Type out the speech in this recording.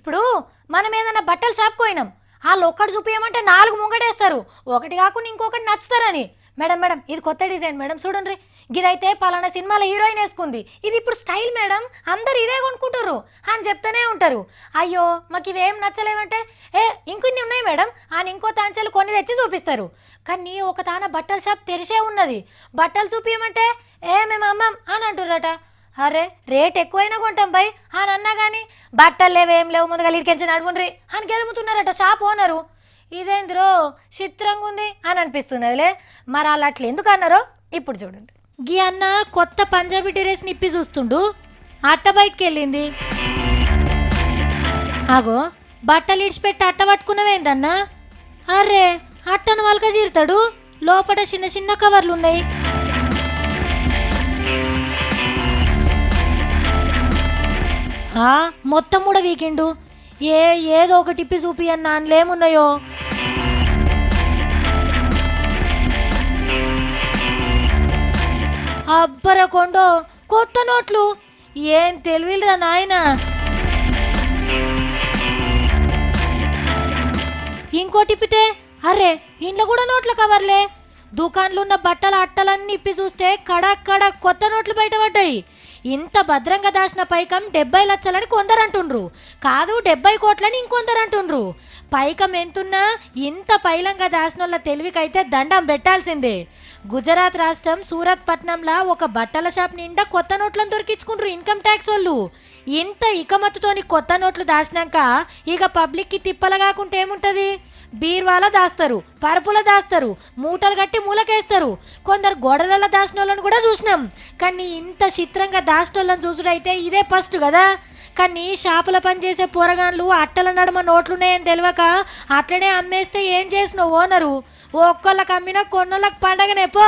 ఇప్పుడు మనం ఏదైనా బట్టల షాప్కి పోయినాం, వాళ్ళు ఒక్కటి చూపించమంటే 4 ముంగటేస్తారు, ఒకటి కాకుండా ఇంకొకటి నచ్చుతారని. మేడం మేడం ఇది కొత్త డిజైన్ మేడం చూడండి, గిదైతే పలానా సినిమాలో హీరోయిన్ వేసుకుంది, ఇది ఇప్పుడు స్టైల్ మేడం, అందరు ఇదే కొనుక్కుంటారు అని చెప్తూనే ఉంటారు. అయ్యో మాకు ఇవేం నచ్చలేమంటే, ఇంకొన్ని ఉన్నాయి మేడం అని ఇంకో తాంచెలు కొన్ని తెచ్చి చూపిస్తారు. కానీ ఒక తాన బట్టల షాప్ తెరిచే ఉన్నది, బట్టలు చూపించమంటే మేము అమ్మం అని అంటుర్రట. అరే రేట్ ఎక్కువైనా కొంటాం బై అని అన్నా కానీ బట్టలు లేవేం లేవు, ముందుగా ఇడికెంచి నడువుండ్రి అని గెలుముతున్నారట షాప్ ఓనరు. ఇదేంద్రో చిత్రంగా ఉంది అని అనిపిస్తున్నదిలే. మరి వాళ్ళు అట్లా ఎందుకు అన్నారో ఇప్పుడు చూడండి. గీ అన్న కొత్త పంజాబీ డ్రెస్ నిప్పి చూస్తుండు, అట్ట బయటికి వెళ్ళింది. ఆగో బట్టలు ఇడిచిపెట్టి అట్ట పట్టుకున్నవేందన్నా? అర్రే అట్టను వలక చీరుతాడు, లోపల చిన్న చిన్న కవర్లు ఉన్నాయి. మొత్తం కూడా వీకెండు ఏదో ఒక టిప్పి చూపి అన్న అందులేమున్నాయో. అబ్బర కొండో కొత్త నోట్లు, ఏం తెలివిరా నాయన. ఇంకో టిప్పితే అరే ఇంట్లో కూడా నోట్ల కవర్లే. దుకాన్లు ఉన్న బట్టల అట్టలన్నీ ఇప్పి చూస్తే కడక్కడ కొత్త నోట్లు బయటపడ్డాయి. ఇంత భద్రంగా దాచిన పైకం 70 లక్షలని కొందరు అంటుండ్రు, కాదు 70 కోట్లని ఇంకొందరు అంటుండ్రు. పైకం ఎంతున్నా ఇంత పైలంగా దాచినోళ్ళ తెలివికైతే దండం పెట్టాల్సిందే. గుజరాత్ రాష్ట్రం సూరత్ పట్నంలో ఒక బట్టల షాప్ నిండా కొత్త నోట్లను దొరికించుకుంటారు ఇన్కమ్ ట్యాక్స్ వాళ్ళు. ఇంత ఇకమత్తుతోని కొత్త నోట్లు దాచినాక ఇక పబ్లిక్కి తిప్పల కాకుంటే ఏముంటుంది? బీర్వాల దాస్తారు, పరుపుల దాస్తారు, మూటలు కట్టి మూలకేస్తారు. కొందరు గోడలలో దాచిన వాళ్ళని కూడా చూసినాం. కానీ ఇంత చిత్రంగా దాచిన వాళ్ళని చూసుడైతే ఇదే ఫస్ట్ కదా. కానీ షాపుల పని చేసే పోరగాన్లు అట్టల నడుమ నోట్లున్నాయని తెలియక అట్లనే అమ్మేస్తే ఏం చేసినావు ఓనరు? ఒక్కళ్ళకి అమ్మినా కొన్నోళ్ళకి పండగనే పో.